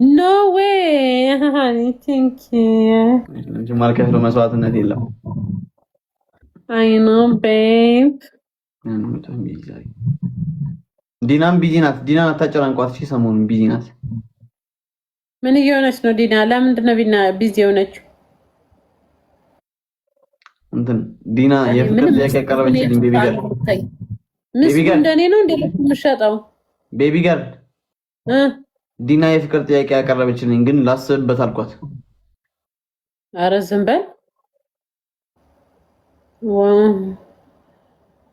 ኖ ዌይ ሃኒ ቲንክ እንጂ ማልከፍለው መስዋዕትነት የለም። አይ ኖ ቤብ ዲናም ቢዚ ናት። ዲናን አታጨናንቋት። እሺ ሰሞኑን ቢዚ ናት። ምን እየሆነች ነው ዲና? ለምንድን ነው ቢዚ የሆነችው? እንትን ዲና የፍቅር ጥያቄ ያቀረበችልኝ ቤቢ ገርል ምስሉ እንደኔ ነው እንዴ የምትሸጠው? ቤቢ ገርል ዲና የፍቅር ጥያቄ ያቀረበችልኝ ግን ላስብበት አልኳት። ኧረ ዝም በል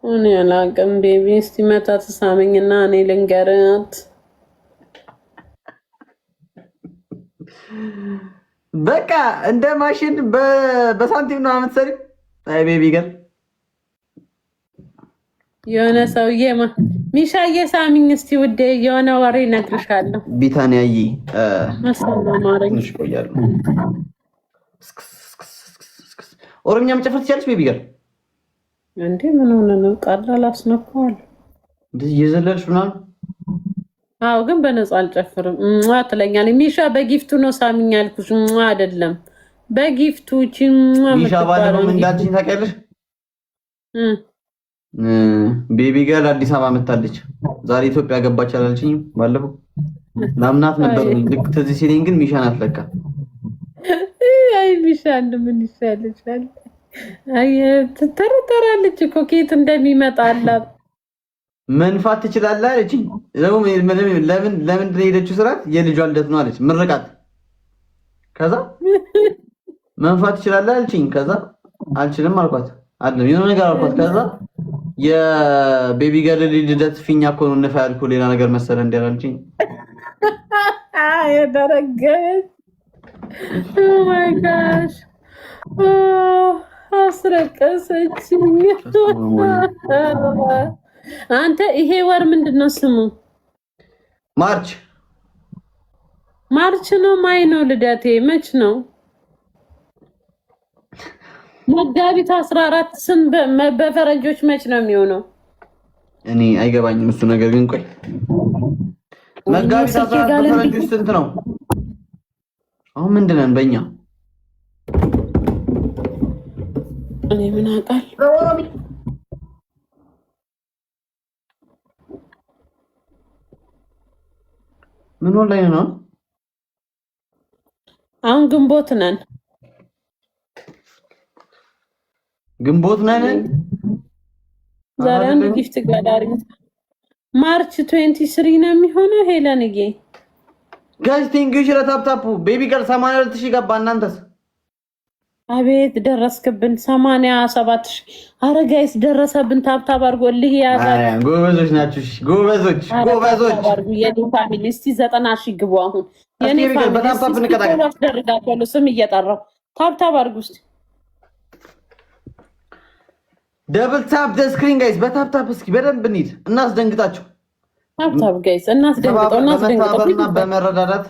እኔ አላውቅም። ቤቢ እስቲ መታ ተሳመኝና እኔ ልንገራት። በቃ እንደ ማሽን በሳንቲም ነው የምትሰሪው። አይ ቤቢ ገርል የሆነ ሰውዬ ሚሻዬ ሳሚኝ እስቲ ውዴ፣ የሆነ ወሬ እነግርሻለሁ። ቢታንያዬ ማረኝ ቆያሉ። ኦሮምኛ መጨፈር ትችያለሽ ቤቢ ገርል? እንዴ ምን ሆነ ነው? ቀላል አስነካዋል እንደዚህ እየዘለልሽ ምናምን። አዎ ግን በነፃ አልጨፍርም ትለኛለች። ሚሻ በጊፍቱ ነው ሳሚኝ ያልኩሽ አይደለም፣ በጊፍቱ ሚሻ ባለፈው ምን እንዳልሽኝ ታውቂያለሽ? ቤቢ ገርል አዲስ አበባ መታለች ዛሬ ኢትዮጵያ ገባች አላልሽኝም? ባለፈው ናምናት ነበር። ልክ ትዝ ሲለኝ ግን ሚሻ ናት ለካ። አይ ሚሻ እንደምን ይሻለሻል? አይ ትተረተራለች እኮ ከየት እንደሚመጣላት መንፋት ትችላለህ አለችኝ። ለምን ሄደችው ስራት የልጇ ልደት ነው አለች። ምርቃት ከዛ መንፋት ትችላለህ አለችኝ። ከዛ አልችልም አልኳት። አይደለም የሆነ ነገር አልኳት። ከዛ የቤቢ ገርል ልደት ፊኛ እኮ ነው ነፋ ያልኩ ሌላ ነገር መሰለ እንዲያላልችኝ የደረገች ማይ ጋሽ አስረቀሰችኝ። አንተ ይሄ ወር ምንድን ነው ስሙ? ማርች ነው ማይ ነው ልደቴ መች ነው? መጋቢት 14 ስም በፈረንጆች መች ነው የሚሆነው? እኔ አይገባኝም እሱ ነገር። ግን ቆይ መጋቢት 14 በፈረንጆች ስንት ነው? አሁን ምንድን ነን በእኛ? እኔ ምን አውቃለሁ? ምን ላይ ነው? አሁን ግንቦት ነን። ዛሬ አንድ ጊፍት ጋዳሪ ማርች 23 ነው የሚሆነው። ሄለንዬ ጋይስ ቴንኪው ለታፕታፑ ቤቢ ገርል 82000 ገባ። እናንተስ? አቤት ደረስክብን 87000። አረ ጋይስ ደረሰብን። ታፕታፕ አድርጎልህ ያዛል። ጎበዞች ናችሁ። ጎበዞች የኔ ፋሚሊ እስቲ 90000 ግቡ። አሁን የኔ ፋሚሊ በታፕታፕ እንቀጣለን። አስደርጋለሁ ስም እየጠራው ታፕታፕ አድርጉ እስቲ። ደብል ታፕ ዘ ስክሪን ጋይስ፣ በታፕታፕ እስኪ በደንብ እንሂድ፣ እናስደንግጣቸው። ታፕታፕ ጋይስ እናስደንግጠውና በመረዳዳት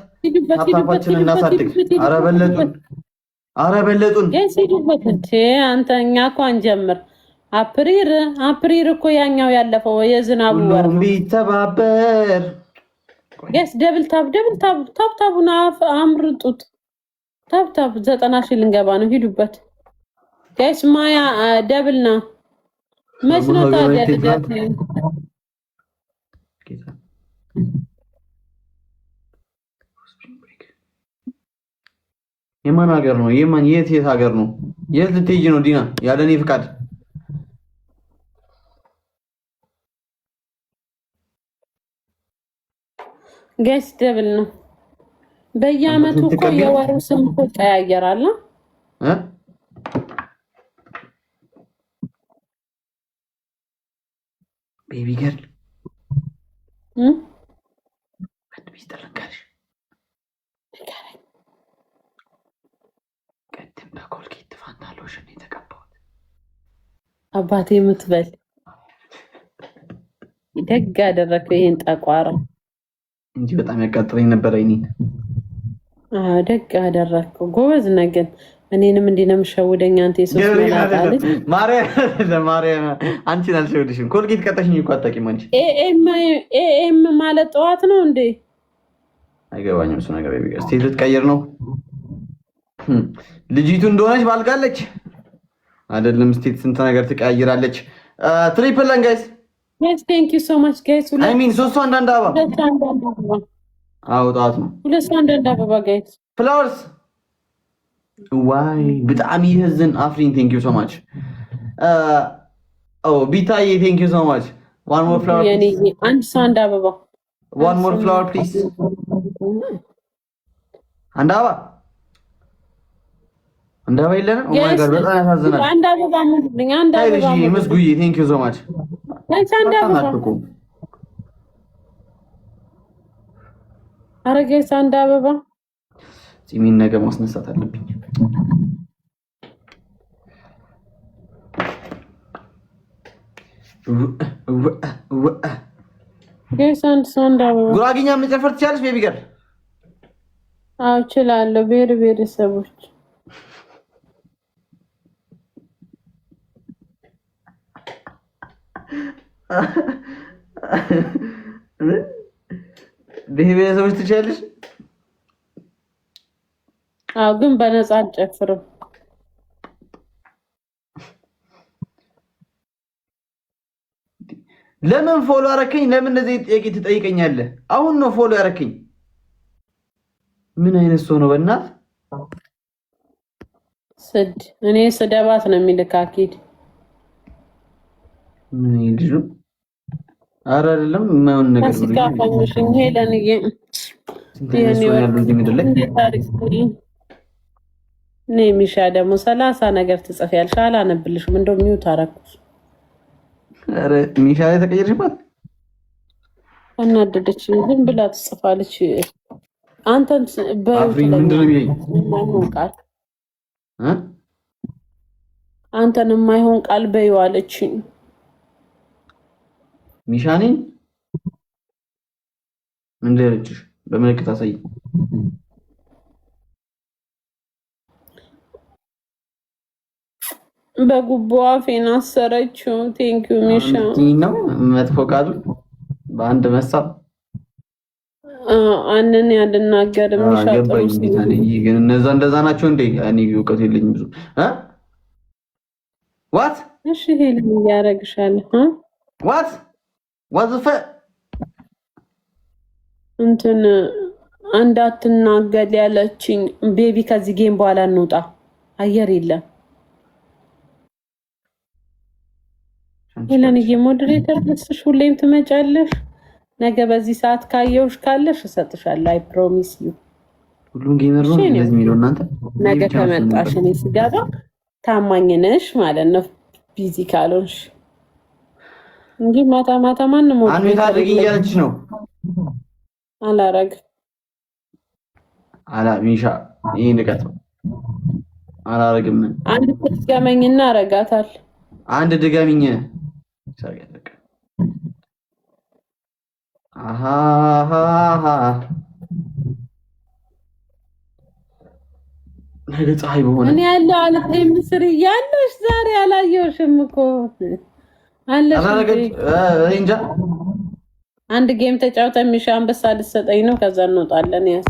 ታፕታፓችንን እናሳድግ። አረ በለጡን ጋይስ ሂዱበት እንዴ አንተ። እኛ እኮ አንጀምር። አፕሪር እኮ ያኛው ያለፈው የዝናቡ ወር ነው። ቢተባበር ጋይስ ደብል ታፕታፑን አምርጡት። ታፕታፕ 90000 ልንገባ ነው። ሂዱበት ጋይስ። ማያ ደብል ነው። መች ነው ታዲያ ልደት? የማን ሀገር ነው? የት ሀገር ነው? የት ልትሄጂ ነው ዲና? ያለኔ ፍቃድ ጋይስ ደብል ነው። በየአመቱ እኮ የወሩ ስም እኮ ቀያየራል። ቤቢ ገርል አንድ ሚስጥር ልንገርሽ። ቅድም በኮልጌት ፋንታ ሎሽን የተቀባሁት አባቴ የምትበል ደግ አደረከው። ይሄን ጠቋራ እንጂ በጣም ያቃጥለኝ ነበር አይኔን። ደግ አደረከው። ጎበዝ ነገር እኔንም እንዲህ ነው የምሸውደኝ። አንተ ኢየሱስ መላጣለች ማርያም አንቺን አልሸውድሽም። ኮልጌት ቀጠሽኝ እኮ አታውቂም አንቺ። ኤኤም ማለት ጠዋት ነው እንዴ? አይገባኝም እሱ ነገር። ስቴት ልትቀይር ነው ልጅቱ እንደሆነች ባልጋለች አይደለም። ስቴት ስንት ነገር ትቀያይራለች። ትሪፕል ለን ጋይስ Yes, thank you so much guys. I mean ሶስቱ አንዳንድ አበባ አውጣት ነው። ሁለት አንዳንድ አበባ ጋይስ ፍላወርስ ዋይ በጣም ይህዝን አፍሪን ቴንክ ዩ ሶ ማች ቢታዬ ቴንክ ዩ ሶ ማች one more flower ያኔ አንድ ሳንድ አበባ one more flower please አንድ አበባ የለንም። ኦ ማይ ጋድ በጣም ያሳዝናል። አንድ አበባ ምንድነው? አንድ አበባ ታይልሽ መስጉዬ ቴንክ ዩ ሶ ማች አንድ አበባ አረጋይስ አንድ አበባ ፂሚን ነገ ማስነሳት አለብኝ። ጋይስ አንድ አበባ ጉራጌኛ መጨፈር ትችያለሽ ቤቢ ገር? አዎ እችላለሁ። ብሔረሰቦች ብሔረሰቦች ትችያለሽ? አዎ ግን በነፃ አልጨፍርም። ለምን ፎሎ አረከኝ? ለምን እንደዚህ ጥያቄ ትጠይቀኛለህ? አሁን ነው ፎሎ ያረከኝ። ምን አይነት ሰው ነው በእናት እኔ ስደባት ነው የሚልካኪድ ምን ይልጁ? ኧረ አይደለም የማይሆን ነገር ነው። ሲካፈኝሽኝ ሄለንዬ እኔ ሚሻ ደግሞ 30 ነገር ትጽፊያለሽ። አላነብልሽም። እንደው ሚውት አደረኩሽ። ኧረ ሚሻ ላይ ተቀየርሽባት። አናደደች። ዝም ብላ ትጽፋለች። አንተን አንተን የማይሆን ቃል በይው አለችኝ። ሚሻ ነኝ ምን ደረችሽ? በምልክት አሳይ። በጉቦ አፌን አሰረችው። ቴንኪው ሚሻ ነው መጥፎ ቃል በአንድ መሳብ አንን ያልናገር ሚሻ ግን እንደዛ ናቸው እንዴ? እኔ እውቀት የለኝም ብዙ ዋት እሺ ሄለን ያረግሻል ዋት እንትን እንዳትናገል ያለችኝ ቤቢ ከዚህ ጌም በኋላ እንውጣ፣ አየር የለም። ሄለን ሞዴሬተር ልስሽ ሁሌም ትመጫለሽ። ነገ በዚህ ሰዓት ካየውሽ ካለሽ እሰጥሻለሁ። አይ ፕሮሚስ ዩ። ሁሉም ጌመር ነው እንደዚህ የሚለው እናንተ። ነገ ከመጣሽ እኔ ስገባ ታማኝ ነሽ ማለት ነው። ቢዚ ካልሆንሽ እንጂ ማታ ማታ ማንንም ሞዴሬተር አንተ ታድርጊ እያለችሽ ነው። አላረግ ሚሻ ይሄ ንቀት ነው። አላረግም። አንድ ድገመኝና አረጋታል። አንድ ድገምኝ ሰገደቅ ነገ ፀሐይ በሆነ እኔ ያለው አልተይ ምስር ያለሽ ዛሬ አላየሁሽም እኮ አለሽ። አላረገች እንጃ። አንድ ጌም ተጫውተን ሚሻ አንበሳ ልትሰጠኝ ነው። ከዛ እንወጣለን። ያስ